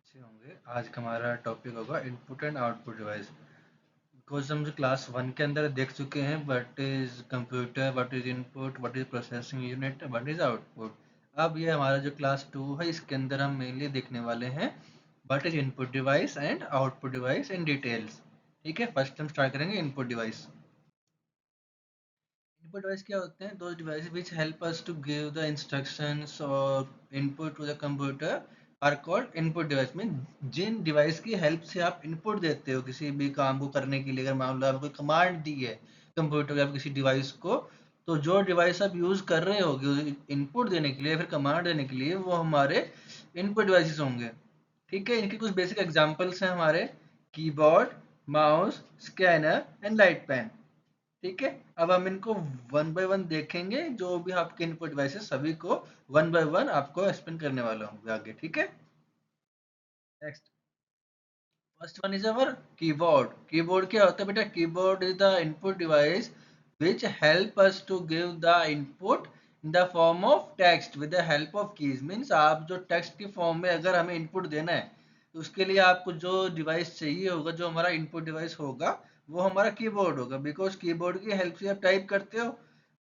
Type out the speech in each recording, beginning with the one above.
अच्छे होंगे। आज का हमारा टॉपिक होगा input and output device. Because हम जो क्लास वन के अंदर देख चुके हैं what is computer, what is input, what is processing unit, what is output. अब ये हमारा जो क्लास टू है इसके अंदर हम मेनली देखने वाले हैं what is input device and output device in details. ठीक है, फर्स्ट हम स्टार्ट करेंगे इनपुट डिवाइस। इनपुट डिवाइस क्या होते हैं? those devices which help us to give the instructions or input to the computer are called input device। Mean जिन device की help से आप इनपुट देते हो किसी भी काम को करने के लिए, अगर मान लो आपको कमांड दी है कंप्यूटर या किसी डिवाइस को, तो जो डिवाइस आप यूज कर रहे होगे इनपुट देने के लिए फिर कमांड देने के लिए, वो हमारे इनपुट डिवाइसेस होंगे। ठीक है, इनके कुछ बेसिक एग्जांपल्स हैं हमारे keyboard, mouse, scanner and light pen. ठीक है, अब हम इनको वन बाय वन देखेंगे, जो भी आपके इनपुट डिवाइसेस सभी को वन बाय वन आपको एक्सप्लेन करने वाला हूँ आगे। ठीक है, next first one is our keyboard. Keyboard क्या होता है बेटा? Keyboard is the input device which help us to give the input in the form of text with the help of keys। Means आप जो टेक्स्ट की form में अगर हमें इनपुट देना है तो उसके लिए आपको जो डिवाइस चाहिए होगा, जो हमारा इनपुट डिवाइस होगा, वो हमारा कीबोर्ड होगा। बिकॉज कीबोर्ड की हेल्प से आप टाइप करते हो,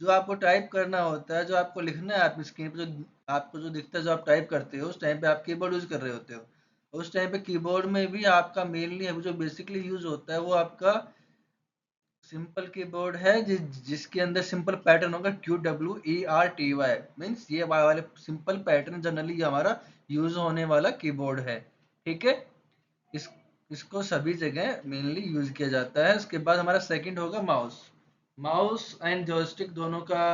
जो आपको टाइप करना होता है, जो आपको लिखना है आपकी स्क्रीन पर, जो आपको जो दिखता है, जो आप टाइप करते हो, उस टाइम पे आप कीबोर्ड यूज कर रहे होते हो। उस टाइम पे कीबोर्ड में भी आपका मेनली जो बेसिकली यूज होता है वो आपका सिंपल कीबोर्ड है, जिसके अंदर सिंपल पैटर्न होगा QWERTY। मीन्स ये वाले सिंपल पैटर्न जनरली हमारा यूज होने वाला कीबोर्ड है। ठीक है, इस इसको सभी जगह मेनली यूज किया जाता है। उसके बाद हमारा सेकंड होगा माउस। माउस एंड जॉयस्टिक दोनों का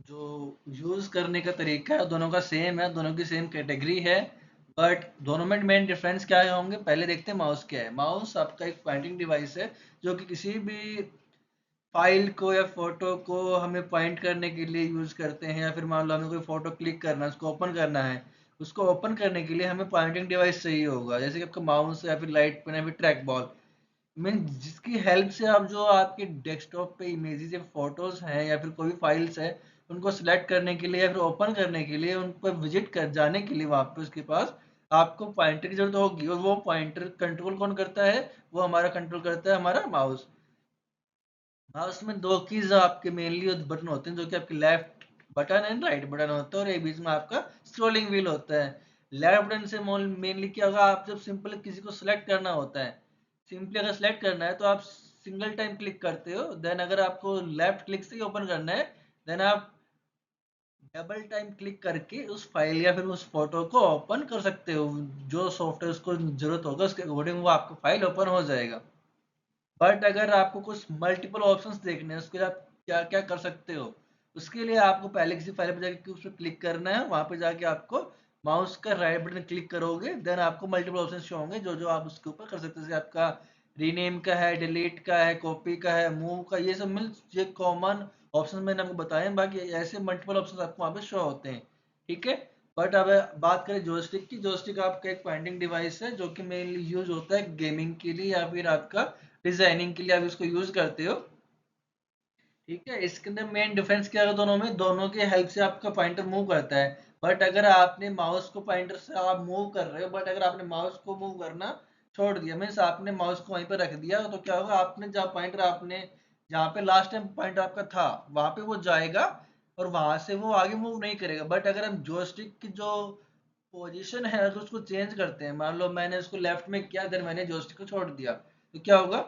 जो यूज करने का तरीका है दोनों का सेम है, दोनों की सेम कैटेगरी है। बट दोनों में मेन डिफरेंस क्या है होंगे, पहले देखते हैं माउस क्या है। माउस आपका एक पॉइंटिंग डिवाइस है जो कि किसी भी फाइल को या फोटो को हमें पॉइंट करने के लिए यूज करते हैं, या फिर मान लो हमें कोई फोटो क्लिक करना है, उसको ओपन करना है, उसको ओपन करने के लिए हमें पॉइंटिंग डिवाइस चाहिए होगा, जैसे कि आपका माउस या फिर लाइट पेन या फिर ट्रैक बॉल। मीन जिसकी हेल्प से आप जो आपके डेस्कटॉप पे इमेजेस या फोटोज हैं या फिर कोई भी फाइल्स है, उनको सिलेक्ट करने के लिए या फिर ओपन करने के लिए, उन पर विजिट कर जाने के लिए वहां पे उसके पास आपको पॉइंटर की जरूरत होगी। और वो पॉइंटर कंट्रोल कौन करता है? वो हमारा कंट्रोल करता है हमारा माउस। माउस में दो कीज आपके मेनली बटन होते हैं, जो कि आपके left button and right button होता है, और एक बीच में आपका स्क्रोलिंग व्हील होता है। लेफ्ट बटन से मेनली क्या होगा, आप जब सिंपल किसी को सिलेक्ट करना होता है, सिंपली अगर सेलेक्ट करना है तो आप सिंगल टाइम क्लिक करते हो। देन अगर आपको लेफ्ट क्लिक से ही ओपन करना है, देन आप डबल टाइम क्लिक करके उस फाइल या फिर उस फोटो को ओपन कर सकते हो। जो सॉफ्टवेयर उसको जरूरत होगा उसके अकॉर्डिंग वो आपका फाइल ओपन हो जाएगा। बट अगर आपको कुछ मल्टीपल ऑप्शंस देखने हैं, उसके लिए आप क्या क्या कर सकते हो? उसके लिए आपको पहले किसी फाइल पर जाके उस पर क्लिक करना है, वहां पे जाके आपको माउस का राइट बटन क्लिक करोगे, देन आपको मल्टीपल ऑप्शन शो होंगे जो जो आप उसके ऊपर कर सकते हो। जैसे आपका रीनेम का है, डिलीट का है, कॉपी का है, मूव का, ये सब मिल ये कॉमन ऑप्शन मैंने आपको बताए हैं। बाकी ऐसे मल्टीपल ऑप्शन आपको वहाँ पे शो होते हैं। ठीक है, बट अब बात करें जॉयस्टिक की। जॉयस्टिक आपका एक पॉइंटिंग डिवाइस है जो कि मेनली यूज होता है गेमिंग के लिए या फिर आपका डिजाइनिंग के लिए आप इसको यूज करते हो। ठीक है, इसके अंदर मेन डिफरेंस क्या है दोनों में? दोनों के हेल्प से आपका पॉइंटर मूव करता है। बट अगर आपने माउस को पॉइंटर से आप मूव कर रहे हो, बट अगर आपने माउस को मूव करना छोड़ दिया, मीन्स आपने माउस को वहीं पर रख दिया, तो क्या होगा, आपने जहाँ पॉइंटर आपने जहाँ पे लास्ट टाइम पॉइंटर आपका था वहां पे वो जाएगा और वहां से वो आगे मूव नहीं करेगा। बट अगर हम जोयस्टिक की जो पोजीशन है अगर उसको चेंज करते हैं, मान लो मैंने उसको लेफ्ट में किया, देन मैंने जोयस्टिक को छोड़ दिया, तो क्या होगा,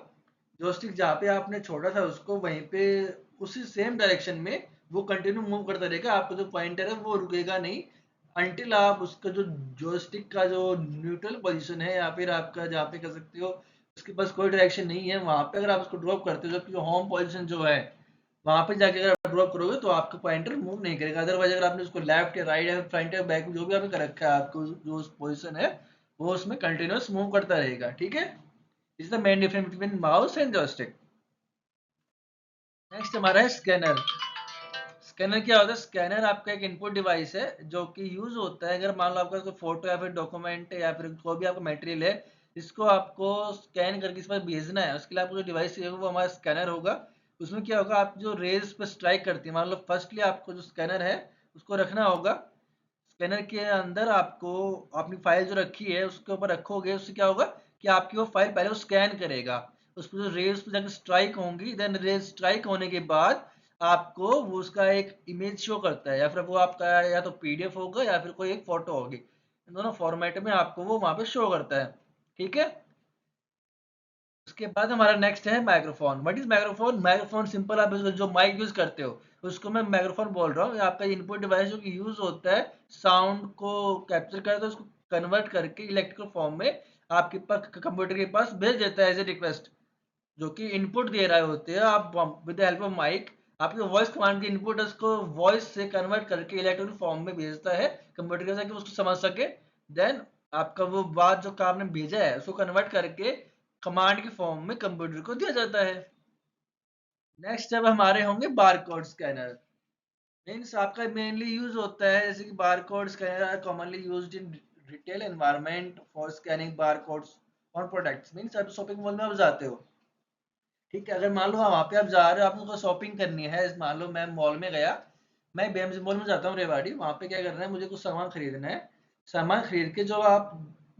जोयस्टिक जहाँ पे आपने छोड़ा था उसको वहीं पे उसी सेम डायरेक्शन में वो कंटिन्यू मूव करता रहेगा। आपका जो पॉइंटर है वो रुकेगा नहीं अनटिल आप उसका जो जोयस्टिक का जो न्यूट्रल पोजीशन है, या फिर आपका जहाँ पे कर सकते हो उसके पास कोई डायरेक्शन नहीं है, वहां पे अगर आप उसको ड्रॉप करते हो, जबकि जो होम पोजीशन जो है वहां पे जाके अगर आप ड्रॉप करोगे तो आपका पॉइंटर मूव नहीं करेगा। अदरवाइज अगर आपने उसको लेफ्ट या राइट या फ्रंट या बैक जो भी आपने कर रखा है, आपको जो पोजीशन है वो उसमें कंटिन्यूस मूव करता रहेगा। ठीक है, is the main difference between mouse and joystick. Next हमारा है स्कैनर। स्कैनर क्या होता है? स्कैनर आपका एक इनपुट डिवाइस है जो कि यूज होता है अगर मान लो आपका कोई फोटो या फिर डॉक्यूमेंट या फिर कोई भी आपका मटेरियल है, इसको आपको स्कैन करके इस पर भेजना है, उसके लिए आपको जो डिवाइस चाहिए वो हमारा स्कैनर होगा। उसमें क्या होगा, आप जो रेज पे स्ट्राइक करती है, मान लो फर्स्टली आपको जो स्कैनर है उसको रखना होगा स्कैनर के अंदर आपको अपनी फाइल जो रखी है उसके ऊपर रखोगे, उससे क्या होगा कि आपकी वो फाइल पहले वो स्कैन करेगा, उस पर जो रेज पे जाकर स्ट्राइक होंगी, देन रेज स्ट्राइक होने के बाद आपको वो उसका एक इमेज शो करता है, या फिर वो आपका या तो पीडीएफ होगा या फिर कोई एक फोटो होगी, इन दोनों फॉर्मेट में आपको वो वहां पे शो करता है। ठीक है। उसके बाद हमारा नेक्स्ट है microphone. What is microphone? Microphone simple, आप जो माइक यूज करते हो उसको मैं माइक्रोफोन बोल रहा हूँ। आपका इनपुट डिवाइस जो कि यूज होता है साउंड को कैप्चर करता है, उसको कन्वर्ट करके इलेक्ट्रिकल फॉर्म में आपके पास कंप्यूटर के पास भेज देता है एज ए रिक्वेस्ट, जो कि इनपुट दे रहे होते हैं आप with the help of mic. आपके वॉइस कमांड के इनपुट उसको वॉइस से कन्वर्ट करके इलेक्ट्रिकल फॉर्म में भेजता है कंप्यूटर के, ताकि उसको समझ सके। देन आपका वो बात जो आपने भेजा है उसको कन्वर्ट करके कमांड के फॉर्म में कंप्यूटर को दिया जाता है। नेक्स्ट जब हमारे होंगे बारकोड स्कैनर। मीन्स आपका मेनली यूज होता है, जैसे कि barcode scanner are commonly used in retail environment for scanning barcodes on products. Means आप शॉपिंग मॉल में आप जाते हो, ठीक है, अगर मान लो वहां पे आप जा रहे हो, आपको शॉपिंग करनी है, मान लो मैं मॉल में गया, मैं बीएमसी मॉल में जाता हूँ रेवाड़ी, वहां पे क्या करना है, मुझे कुछ सामान खरीदना है। सामान खरीद के जो आप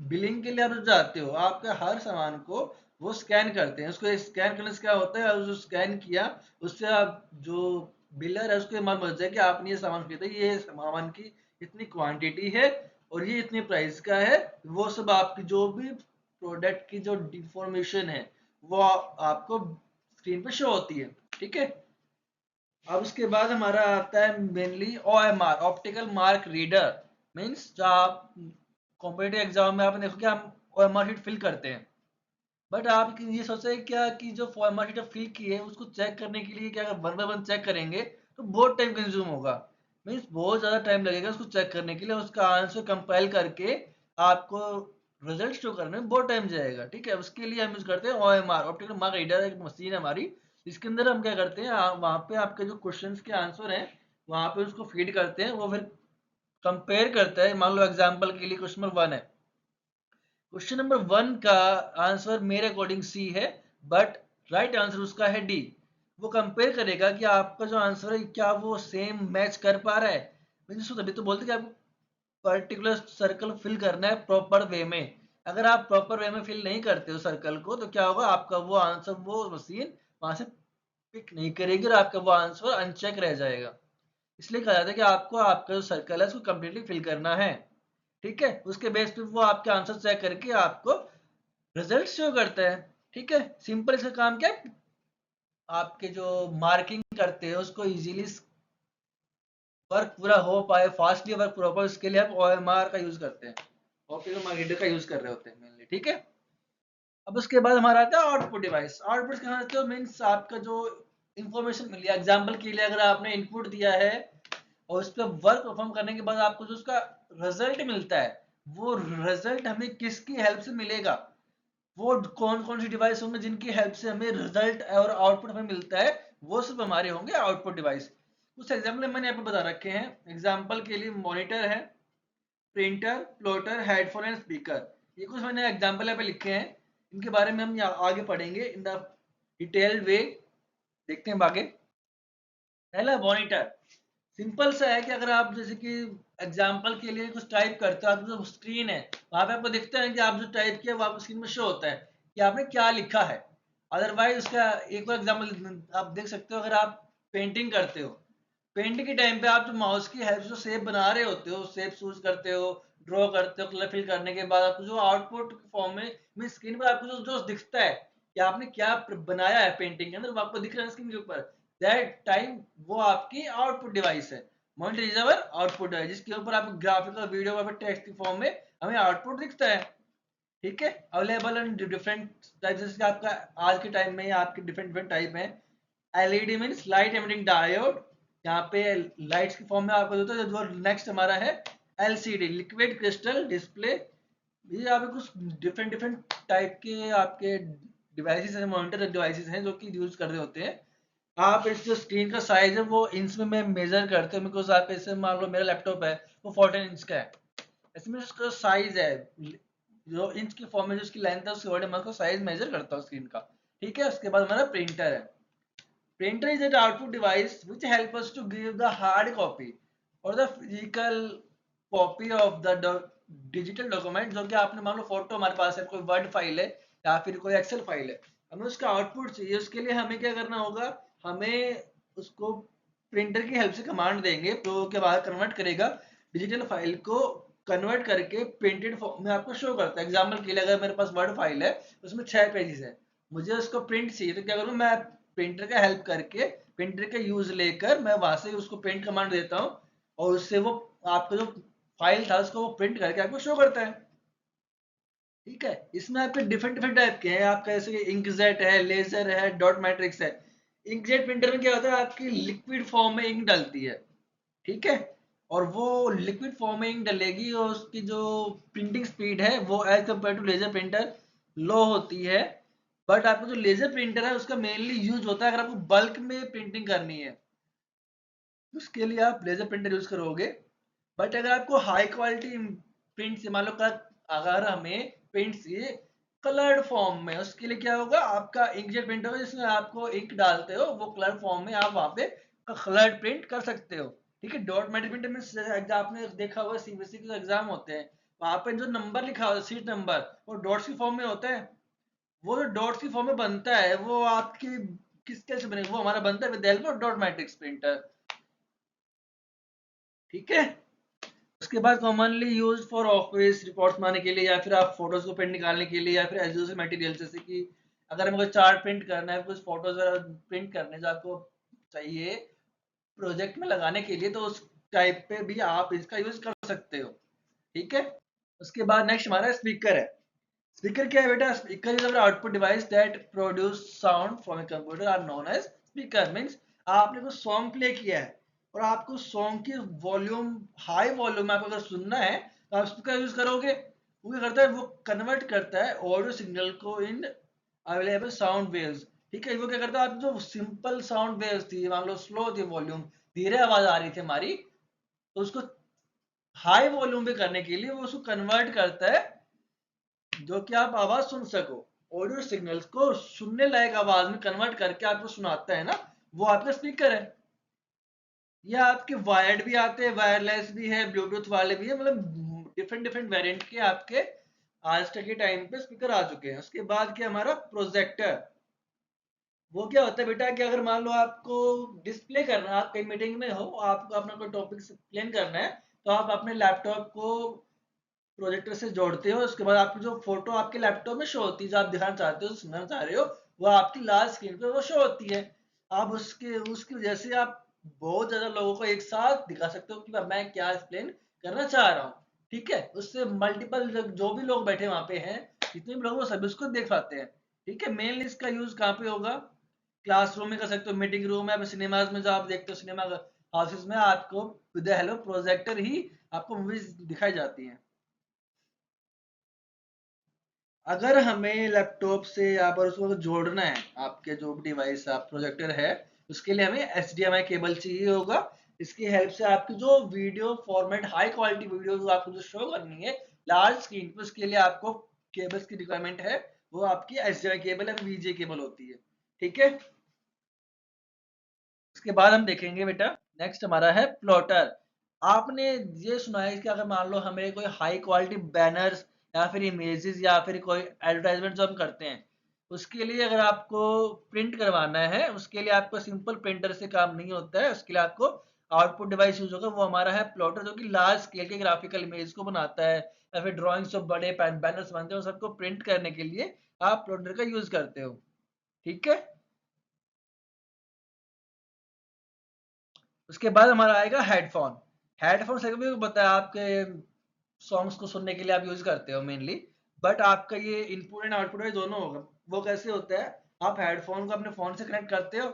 बिलिंग के लिए आप जाते हो, आपके हर सामान को वो स्कैन करते हैं। उसको स्कैन करने से क्या होता है, जो स्कैन किया उससे आप जो बिलर है उसको ये मालूम पड़ जाए कि आपने ये सामान खरीदा, ये सामान की इतनी क्वांटिटी है और ये इतने प्राइस का है। वो सब आपकी जो भी प्रोडक्ट की जो इंफॉर्मेशन है वो आपको स्क्रीन पे शो होती है। ठीक है। अब उसके बाद हमारा आता है mainly OMR, optical mark reader. Means जो आप कॉम्पिटेटिव एग्जाम में आपने देखो कि हम ओएमआर शीट फिल करते हैं, बट आप ये सोचे क्या कि जो ओएमआर शीट फिल की है उसको चेक करने के लिए क्या, अगर वन बाय वन चेक करेंगे तो बहुत टाइम कंज्यूम होगा। मीन्स बहुत ज़्यादा टाइम लगेगा उसको चेक करने के लिए, उसका आंसर कंपाइल करके आपको रिजल्ट शो करने में बहुत टाइम जाएगा। ठीक है। उसके लिए हम यूज करते हैं ओएमआर, ऑप्टिकल मार्क रीडर, एक मशीन है हमारी। इसके अंदर हम क्या करते हैं, वहाँ पे आपके जो क्वेश्चंस के आंसर हैं वहाँ पे उसको फीड करते हैं, वो फिर कंपेयर करता है। मान लो एग्जांपल के लिए क्वेश्चन नंबर 1 है, क्वेश्चन नंबर 1 का आंसर मेरे अकॉर्डिंग सी है, बट राइट आंसर उसका है डी। वो कंपेयर करेगा कि आपका जो आंसर है क्या वो सेम मैच कर पा रहा है। मीन्स तभी तो बोलते कि आपको पर्टिकुलर सर्कल फिल करना है प्रॉपर वे में। अगर आप प्रॉपर वे में फिल नहीं करते हो सर्कल को, तो क्या होगा, आपका वो आंसर वो मशीन वहां से पिक नहीं करेगी और आपका वो आंसर अनचेक रह जाएगा। इसलिए कहा जाता है कि आपको आपका जो सर्कल है उसको कंप्लीटली फिल करना है। ठीक है। उसके बेस पे वो आपके आंसर चेक करके आपको रिजल्ट शो करता है। ठीक है। सिंपल इसका काम क्या है, आपके जो मार्किंग करते हैं उसको इजीली वर्क पूरा हो पाए, फास्टली वर्क प्रॉपर, उसके लिए हम ओएमआर का यूज करते हैं, ऑप्टिकल मार्केटर का यूज कर रहे होते हैं मेनली। ठीक है। अब उसके बाद हमारा आता है आउटपुट डिवाइस। आउटपुट कहना चाहते हो मीन्स आपका जो इंफॉर्मेशन मिली, एग्जाम्पल के लिए अगर आपने इनपुट दिया है और उस पर वर्क परफॉर्म करने के बाद आपको जो उसका रिजल्ट मिलता है, वो रिजल्ट हमें किसकी हेल्प से मिलेगा, वो कौन कौन सी डिवाइस होंगे जिनकी हेल्प से हमें रिजल्ट और आउटपुट हमें मिलता है, वो सब हमारे होंगे आउटपुट डिवाइस। कुछ एग्जाम्पल मैंने यहाँ पे बता रखे हैं। एग्जाम्पल के लिए मॉनिटर है, printer, plotter, headphone and speaker. ये कुछ मैंने एग्जाम्पल यहाँ पे लिखे हैं, इनके बारे में हम आगे पढ़ेंगे इन द डिटेल्ड वे। देखते हैं आगे। पहला मॉनिटर, सिंपल सा है कि अगर आप जैसे कि एग्जाम्पल के लिए कुछ टाइप करते हो, आपकी जो स्क्रीन है वहां पे आपको दिखता है कि आप जो टाइप किया वो आपको स्क्रीन में शो होता है कि आपने क्या लिखा है। अदरवाइज उसका एक और एग्जाम्पल आप देख सकते हो, अगर आप पेंटिंग करते हो, पेंटिंग के टाइम पे आप जो माउस की हेल्प से शेप बना रहे होते हो, शेप चूज करते हो, ड्रॉ करते हो, कलर फिल करने के बाद आपको जो आउटपुट फॉर्म में स्क्रीन पर आपको जो दिखता है कि आपने क्या बनाया है पेंटिंग के अंदर, वो आपको दिख रहा है स्क्रीन के ऊपर। दैट टाइम वो आपकी आउटपुट डिवाइस है। Monitor is our output device, जिसके ऊपर आप ग्राफिकल वीडियो और टेक्स्ट के फॉर्म में हमें आउटपुट दिखता है। ठीक है। अवेलेबल इन डिफरेंट टाइप, जैसे आपका आज के टाइम में आपके डिफरेंट डिफरेंट टाइप है। LED means light emitting diode, यहाँ पे लाइट्स के फॉर्म में आपको देता है। जो नेक्स्ट हमारा है एलसीडी, लिक्विड क्रिस्टल डिस्प्ले। ये आपके कुछ डिफरेंट डिफरेंट टाइप के आपके डिवाइसेस हैं, मॉनिटर डिवाइसेस हैं जो कि यूज कर रहे होते हैं। आप इस जो स्क्रीन का साइज है वो इंच में मेजर करते हो, बिकॉज आप ऐसे मान लो मेरा लैपटॉप है वो 14 इंच का है, इसमें उसका साइज है जो इंच की फॉर्म में जो उसकी लेंथ है उसके अकॉर्डिंग मैं उसका साइज मेजर करता हूँ स्क्रीन का। ठीक है। उसके बाद हमारा प्रिंटर है। Printer is an output device which helps us to give the hard copy or the physical copy of the digital document, जो कि आपने मान लो फोटो हमारे पास है, कोई वर्ड फाइल है या फिर कोई एक्सेल फाइल है, हमें उसका आउटपुट चाहिए। उसके लिए हमें क्या करना होगा, हमें उसको प्रिंटर की हेल्प से कमांड देंगे जो के बाद कन्वर्ट करेगा डिजिटल फाइल को, कन्वर्ट करके प्रिंटेड फॉर्म में आपको शो करता है। एग्जाम्पल के लिए अगर मेरे पास वर्ड फाइल है उसमें 6 पेजेस है, मुझे उसको प्रिंट चाहिए, तो क्या करूँ मैं, प्रिंटर का हेल्प करके प्रिंटर का यूज लेकर मैं वहां से उसको प्रिंट कमांड देता हूँ, और उससे वो आपका जो फाइल था उसको वो प्रिंट करके आपको शो करता है। ठीक है, इसमें आपके डिफरेंट डिफरेंट टाइप के हैं, आपका जैसे इंकजेट है, लेजर है, डॉट मैट्रिक्स है। इंकजेट प्रिंटर में क्या होता है, आपकी लिक्विड फॉर्म में इंक डलती है। ठीक है, और वो लिक्विड फॉर्म में इंक डलेगी और उसकी जो प्रिंटिंग स्पीड है वो as compare to laser printer लो होती है। बट आपको जो लेजर प्रिंटर है उसका मेनली यूज होता है अगर आपको बल्क में प्रिंटिंग करनी है, उसके लिए आप लेजर प्रिंटर यूज करोगे। बट अगर आपको हाई क्वालिटी प्रिंट से मान लो अगर हमें प्रिंट से कलर्ड फॉर्म में, उसके लिए क्या होगा, आपका इंकजेट प्रिंटर होगा जिसमें आपको इंक डालते हो, वो कलर फॉर्म में आप वहां पे कलर्ड प्रिंट कर सकते हो। ठीक है, डॉट मैट्रिक प्रिंटर में आपने देखा होगा सीबीएसई के एग्जाम होते हैं, वहां पे जो नंबर लिखा होता है, सीट नंबर, वो डॉट्स की फॉर्म में होता है। वो जो डॉट्स की फॉर्म में बनता है वो आपकी किसके से बनेगा, वो हमारा बनता है with help of dot matrix printer. ठीक है, उसके बाद commonly use for office reports बनाने के लिए, या फिर आप फोटोज को प्रिंट निकालने के लिए, या फिर एज यूजल मटेरियल, जैसे कि अगर हमें कोई चार्ट प्रिंट करना है, कुछ फोटोज प्रिंट करने जो आपको चाहिए प्रोजेक्ट में लगाने के लिए, तो उस टाइप पे भी आप इसका यूज कर सकते हो। ठीक है, उसके बाद नेक्स्ट हमारा स्पीकर है। स्पीकर क्या है बेटा, speaker is our output device that produce sound from a computer are known as speaker. Means आपने कोई सॉन्ग प्ले किया है और आपको सॉन्ग की वॉल्यूम, हाई वॉल्यूम में आपको अगर सुनना है तो आप स्पीकर यूज करोगे। वो क्या करता है, वो कन्वर्ट करता है ऑडियो सिग्नल को इन अवेलेबल साउंड वेव्स। ठीक है, वो क्या करता है, आप जो सिंपल साउंड वेव्स थी, मान लो स्लो थी वॉल्यूम, धीरे आवाज आ रही थी हमारी, तो उसको हाई वॉल्यूम पे करने के लिए वो उसको कन्वर्ट करता है, जो कि आप आवाज सुन सको, ऑडियो सिग्नल्स को सुनने लायक आवाज में कन्वर्ट करके आपको सुनाता है ना, वो आपका स्पीकर है। ये आपके वायर्ड भी आते हैं, वायरलेस भी है, ब्लूटूथ वाले भी है, मतलब डिफरेंट डिफरेंट वेरिएंट के आपके आज तक के टाइम पे स्पीकर आ चुके हैं। उसके बाद क्या हमारा प्रोजेक्टर, वो क्या होता है बेटा कि अगर मान लो आपको डिस्प्ले करना है, आप कहीं मीटिंग में हो, आपको अपना कोई टॉपिक एक्सप्लेन करना है, तो आप अपने लैपटॉप को प्रोजेक्टर से जोड़ते हो, उसके बाद आपकी जो फोटो आपके लैपटॉप में शो होती है, जो आप दिखाना चाहते हो, सुनना चाह रहे हो, वो आपकी लार्ज स्क्रीन पे वो शो होती है। आप उसके उसकी वजह से आप बहुत ज्यादा लोगों को एक साथ दिखा सकते हो कि मैं क्या एक्सप्लेन करना चाह रहा हूँ। ठीक है, उससे मल्टीपल जो भी लोग बैठे वहां पे हैं, जितने भी लोग, वो सभी उसको देख पाते हैं। ठीक है, मेनली इसका यूज कहाँ पे होगा, क्लासरूम में कर सकते हो, मीटिंग रूम में, सिनेमाज में जो आप देखते हो, सिनेमा हाउसेस में आपको विद द हेल्प प्रोजेक्टर ही आपको मूवीज दिखाई जाती हैं। अगर हमें लैपटॉप से यहाँ पर उसको जोड़ना है, आपके जो डिवाइस आप प्रोजेक्टर है, उसके लिए हमें HDMI केबल चाहिए होगा। इसकी हेल्प से आपकी जो video format, high quality video जो आपको जो शो करनी है लार्ज स्क्रीन पर, उसके लिए आपको केबल्स की रिक्वायरमेंट है, वो आपकी HDMI केबल या VGA केबल होती है। ठीक है, उसके बाद हम देखेंगे बेटा, नेक्स्ट हमारा है प्लॉटर। आपने ये सुना है कि अगर मान लो हमें कोई हाई क्वालिटी बैनर्स या फिर इमेजेस या फिर कोई एडवर्टाइजमेंट जो हम करते हैं, उसके लिए अगर आपको प्रिंट करवाना है, उसके लिए आपको सिंपल प्रिंटर से काम नहीं होता है, उसके लिए आपको आउटपुट डिवाइस यूज होगा, वो हमारा है प्लॉटर, जो कि लार्ज स्केल के ग्राफिकल इमेज को बनाता है, या फिर ड्राइंग्स जो बड़े बैनर्स बनते हैं उन सबको प्रिंट करने के लिए आप प्लॉटर का यूज करते हो। ठीक है, उसके बाद हमारा आएगा हेडफोन। हेडफोन से भी बताया, आपके सॉन्ग्स को सुनने के लिए आप यूज करते हो मेनली, बट आपका ये इनपुट एंड आउटपुट दोनों होगा। वो कैसे होता है, आप हेडफोन को अपने फोन से कनेक्ट करते हो,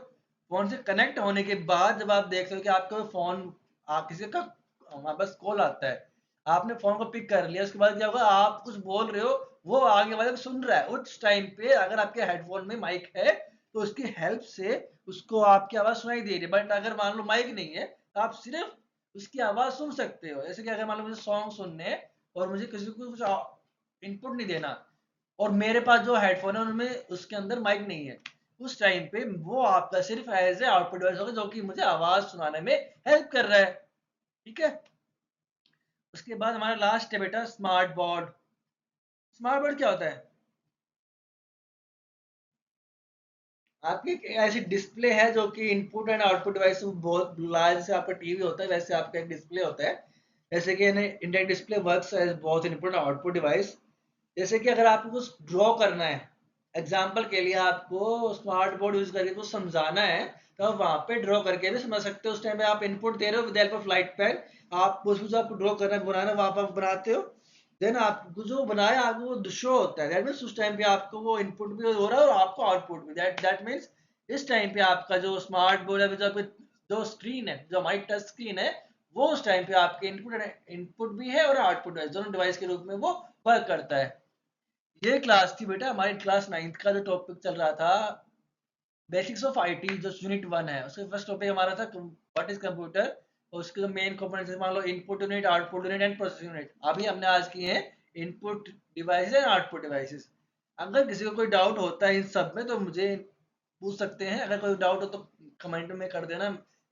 फोन से कनेक्ट होने के बाद जब आप देखते हो कि आपका फोन, आप किसी का हमारे पास कॉल आता है, आपने फोन को पिक कर लिया, उसके बाद क्या होगा, आप कुछ बोल रहे हो, वो आगे वाले को सुन रहा है, उस टाइम पे अगर आपके हेडफोन में माइक है तो उसकी हेल्प से उसको आपकी आवाज सुनाई दे रही है। बट अगर मान लो माइक नहीं है तो आप सिर्फ उसकी आवाज सुन सकते हो। जैसे कि अगर मान लो मुझे सॉन्ग सुनने हैं और मुझे किसी को कुछ इनपुट नहीं देना, और मेरे पास जो हेडफोन है उनमें उसके अंदर माइक नहीं है, उस टाइम पे वो आपका सिर्फ एज ए आउटपुट डिवाइस होगा, जो कि मुझे आवाज सुनाने में हेल्प कर रहा है। ठीक है, उसके बाद हमारा लास्ट है बेटा स्मार्ट बोर्ड। स्मार्ट बोर्ड क्या होता है? आपकी एक ऐसी डिस्प्ले है जो कि इनपुट एंड आउटपुट डिवाइस, बहुत लार्ज से आपका टीवी होता है वैसे आपका एक डिस्प्ले होता है। जैसे कि Indian display works as both input and output device. जैसे कि अगर आपको कुछ ड्रॉ करना है, एग्जाम्पल के लिए आपको स्मार्ट बोर्ड यूज करके कुछ समझाना है, तो आप वहाँ पे ड्रॉ करके भी समझ सकते हो। उस टाइम पे आप इनपुट दे रहे हो with help of light pen, आप उसमें जो आपको ड्रॉ करना है बनाना वहाँ पर आप बनाते हो। देन आपको जो बनाया आपको वो शो होता है, दैट मीन्स उस टाइम पे आपको वो इनपुट भी हो रहा है और आपको आउटपुट भी। दैट मीन्स इस टाइम पे आपका जो स्मार्ट बोर्ड है, जो आपकी जो स्क्रीन है, जो हमारी टच स्क्रीन है, वो उस टाइम पे आपके इनपुट भी है और आउटपुट है, दोनों डिवाइस के रूप में वो वर्क करता है। ये क्लास थी बेटा हमारी क्लास 9th का जो टॉपिक चल रहा था, बेसिक्स ऑफ आईटी, जो यूनिट 1 है। उसका फर्स्ट टॉपिक हमारा था व्हाट इज कंप्यूटर, और उसके जो मेन कंपोनेंट्स मान लो input unit, output unit and process unit. अभी हमने आज किए हैं input devices and output devices. अगर किसी को कोई डाउट होता है इन सब में तो मुझे पूछ सकते हैं। अगर कोई डाउट हो तो कमेंट में कर देना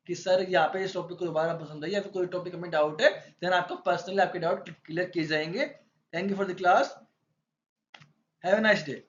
कि सर यहाँ पे इस टॉपिक को दोबारा पसंद है, या फिर कोई टॉपिक में डाउट है, देन आपको पर्सनली आपके डाउट क्लियर किए जाएंगे। Thank you for the class, have a nice day.